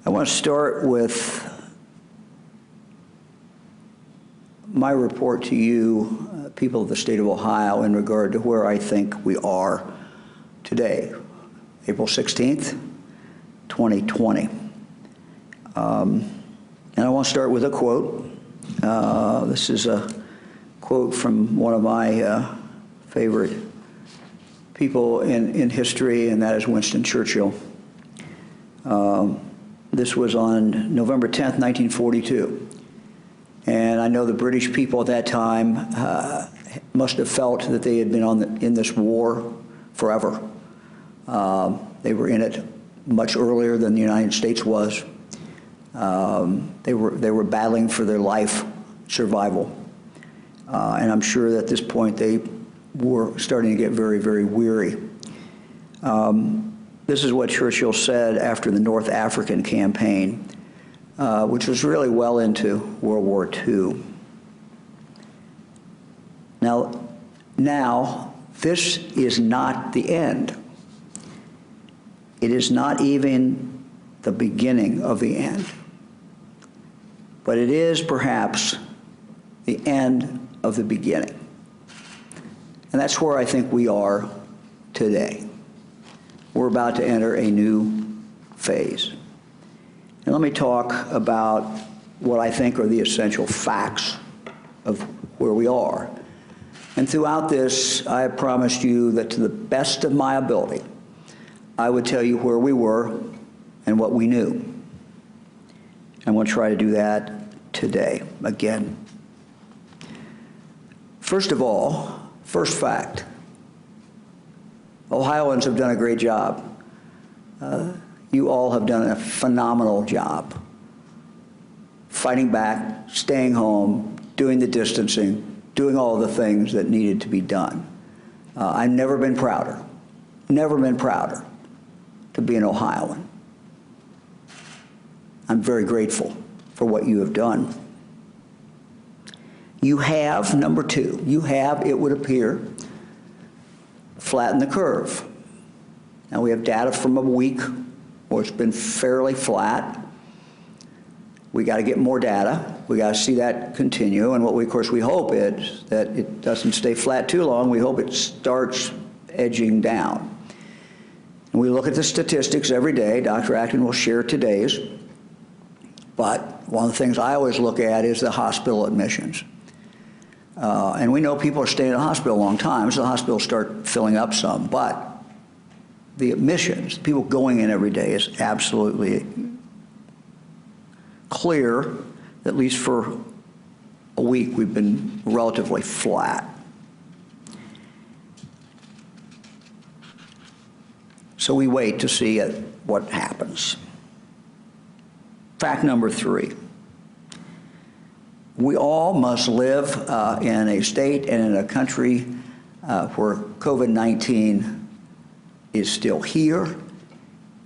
I want to start with my report to you, people of the state of Ohio, in regard to where I think we are today, April 16th, 2020. And I want to start with a quote. This is a quote from one of my favorite people in history, and that is Winston Churchill. This was on November 10th, 1942. And I know the British people at that time must have felt that they had been in this war forever. They were in it much earlier than the United States was. They were battling for their life survival. And I'm sure that at this point they were starting to get very, very weary. This is what Churchill said after the North African campaign, which was really well into World War II. Now, this is not the end. It is not even the beginning of the end. But it is perhaps the end of the beginning. And that's where I think we are today. We're about to enter a new phase. And let me talk about what I think are the essential facts of where we are. And throughout this, I have promised you that to the best of my ability, I would tell you where we were and what we knew. I'm going to try to do that today, again. First of all, first fact, Ohioans have done a great job. You all have done a phenomenal job fighting back, staying home, doing the distancing, doing all the things that needed to be done. I've never been prouder to be an Ohioan. I'm very grateful for what you have done. You have, number two, you have, it would appear, flattened the curve. Now we have data from a week where it's been fairly flat. We got to get more data. We got to see that continue. And what we, of course, we hope is that it doesn't stay flat too long. We hope it starts edging down. And we look at the statistics every day. Dr. Acton will share today's. But one of the things I always look at is the hospital admissions. And we know people are staying in the hospital a long time, so the hospitals start filling up some. But the admissions, people going in every day, is absolutely clear. At least for a week, we've been relatively flat. So we wait to see what happens. Fact number three. We all must live in a state and in a country where COVID-19 is still here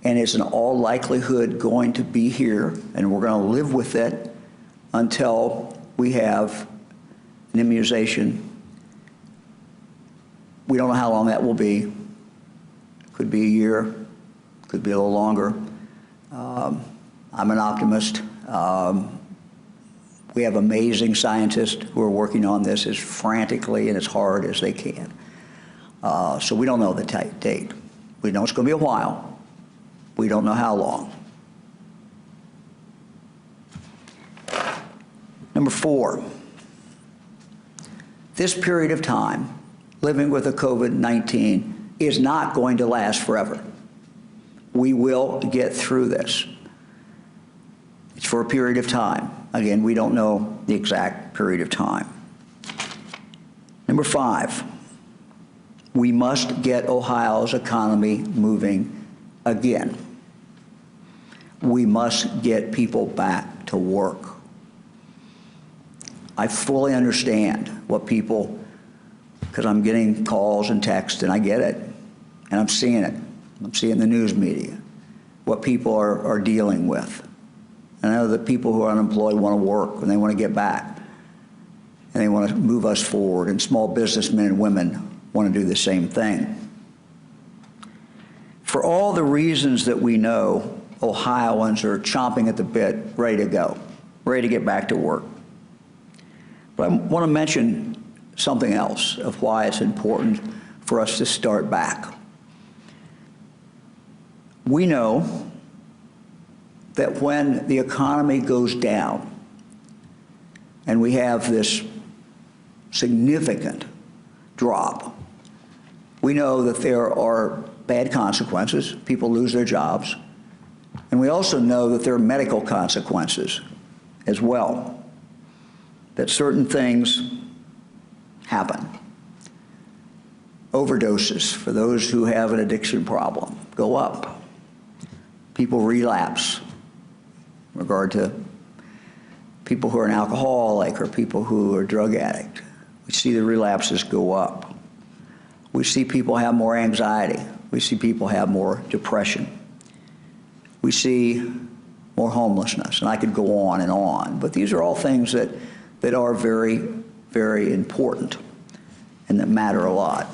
and is in all likelihood going to be here, and we're going to live with it until we have an immunization. We don't know how long that will be. Could be a year, could be a little longer. I'm an optimist. We have amazing scientists who are working on this as frantically and as hard as they can. So we don't know the date. We know it's going to be a while. We don't know how long. Number four, this period of time, living with a COVID-19, is not going to last forever. We will get through this. It's for a period of time. Again, we don't know the exact period of time. Number five, we must get Ohio's economy moving again. We must get people back to work. I fully understand what people, because I'm getting calls and texts, and I get it, and I'm seeing it. I'm seeing the news media, what people are dealing with. And I know that people who are unemployed want to work, and they want to get back, and they want to move us forward, and small businessmen and women want to do the same thing. For all the reasons that we know, Ohioans are chomping at the bit, ready to go, ready to get back to work. But I want to mention something else of why it's important for us to start back. We know that when the economy goes down and we have this significant drop, we know that there are bad consequences. People lose their jobs. And we also know that there are medical consequences as well, that certain things happen. Overdoses, for those who have an addiction problem, go up. People relapse in regard to people who are an alcoholic or people who are drug addict. We see the relapses go up. We see people have more anxiety. We see people have more depression. We see more homelessness, and I could go on, but these are all things that are very, very important and that matter a lot.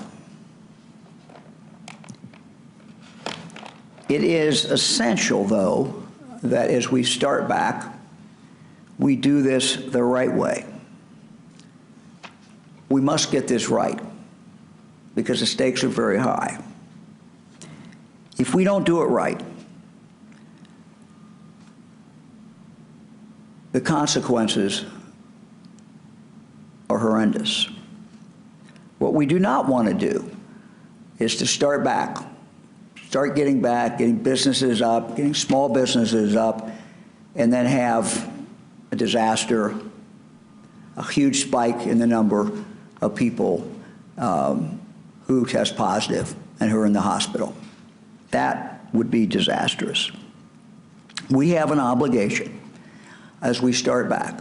It is essential, though, that as we start back, we do this the right way. We must get this right because the stakes are very high. If we don't do it right, the consequences are horrendous. What we do not want to do is to start back, start getting back, getting businesses up, getting small businesses up, and then have a disaster, a huge spike in the number of people who test positive and who are in the hospital. That would be disastrous. We have an obligation as we start back,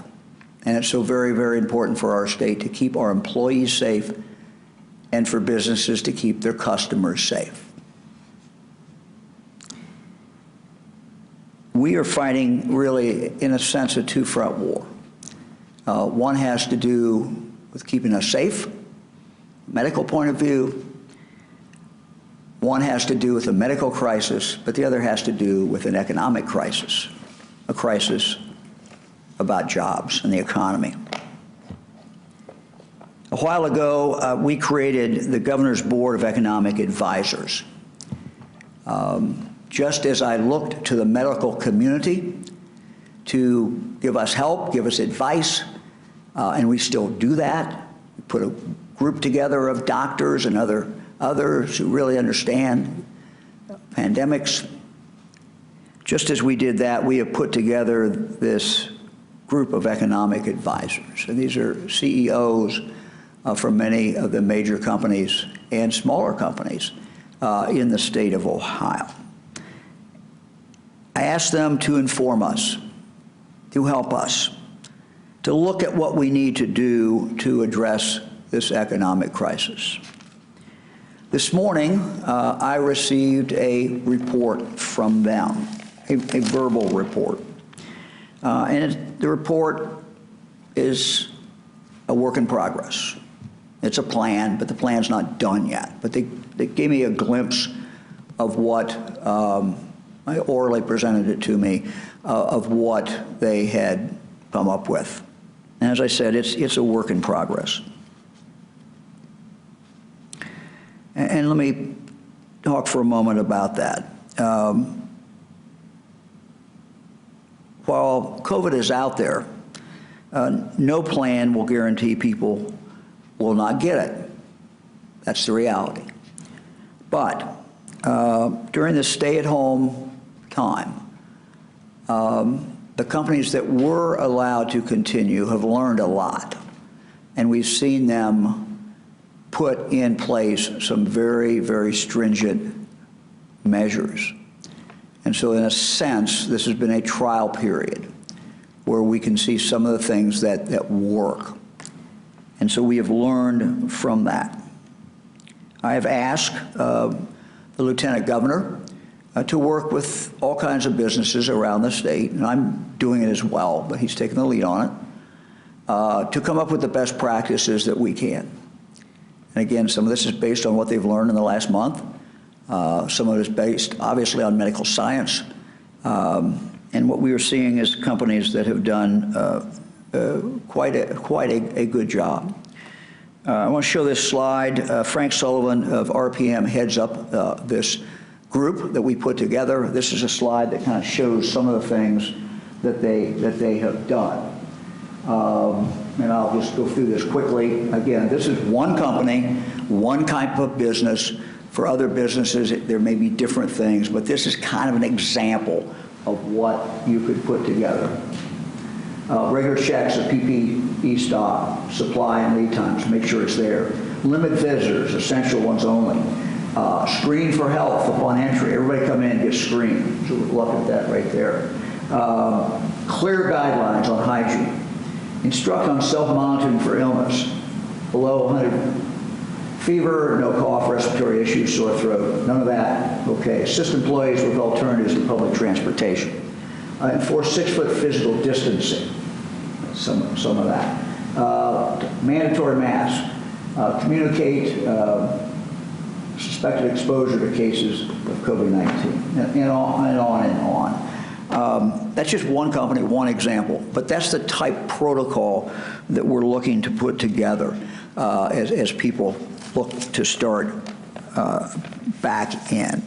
and it's so very, very important for our state to keep our employees safe and for businesses to keep their customers safe. We are fighting, really, in a sense, a two-front war. One has to do with keeping us safe, medical point of view. One has to do with a medical crisis, but the other has to do with an economic crisis, a crisis about jobs and the economy. A while ago, we created the Governor's Board of Economic Advisors. Just as I looked to the medical community to give us help, give us advice, and we still do that. We put a group together of doctors and others who really understand pandemics. Just as we did that, we have put together this group of economic advisors. And these are CEOs from many of the major companies and smaller companies in the state of Ohio. I asked them to inform us, to help us, to look at what we need to do to address this economic crisis. This morning, I received a report from them, a verbal report. The report is a work in progress. It's a plan, but the plan's not done yet. But they gave me a glimpse of what, I orally presented it to me, of what they had come up with. And as I said, it's a work in progress. And let me talk for a moment about that. While COVID is out there, no plan will guarantee people will not get it. That's the reality. But during the stay-at-home time, the companies that were allowed to continue have learned a lot. And we've seen them put in place some very, very stringent measures. And so in a sense, this has been a trial period where we can see some of the things that work. And so we have learned from that. I have asked the Lieutenant Governor to work with all kinds of businesses around the state, and I'm doing it as well, but he's taking the lead on it, to come up with the best practices that we can. And again, some of this is based on what they've learned in the last month. Some of it is based, obviously, on medical science And what we are seeing is companies that have done quite a good job. I want to show this slide. Frank Sullivan of RPM heads up this group that we put together. This is a slide that kind of shows some of the things that they have done. And I'll just go through this quickly. Again, this is one company, one type of business. For other businesses, there may be different things, but this is kind of an example of what you could put together. Regular checks of PPE stock, supply and lead times, make sure it's there. Limit visitors, essential ones only. Screen for health upon entry. Everybody come in and get screened. So we'll look at that right there. Clear guidelines on hygiene. Instruct on self-monitoring for illness. Below 100 fever, no cough, respiratory issues, sore throat, none of that. Okay. Assist employees with alternatives to public transportation. Enforce 6-foot physical distancing. Some of that. Mandatory masks. Communicate suspected exposure to cases of COVID-19, and on and on and on. That's just one company, one example, but that's the type protocol that we're looking to put together as people look to start back in.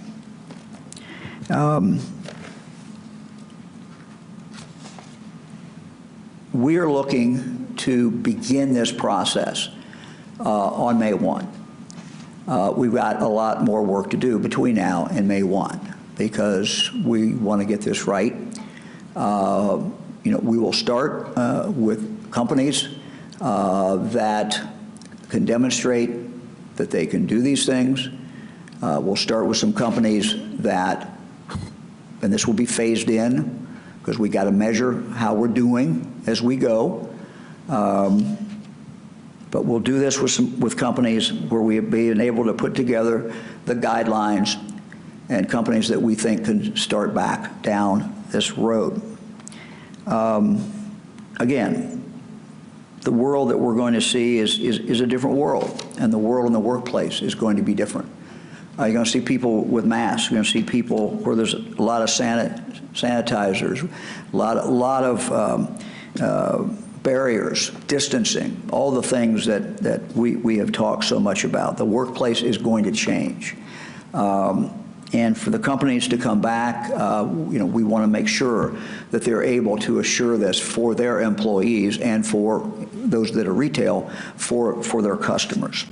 We are looking to begin this process on May 1. We've got a lot more work to do between now and May 1 because we want to get this right. We will start with companies that can demonstrate that they can do these things. We'll start with some companies that, and this will be phased in because we got to measure how we're doing as we go. But we'll do this with companies where we have been able to put together the guidelines and companies that we think can start back down this road. Again, the world that we're going to see is a different world, and the world in the workplace is going to be different. You're going to see people with masks. You're going to see people where there's a lot of sanitizers, a lot of barriers, distancing, all the things that we have talked so much about. The workplace is going to change. And for the companies to come back, we want to make sure that they're able to assure this for their employees and for those that are retail, for their customers.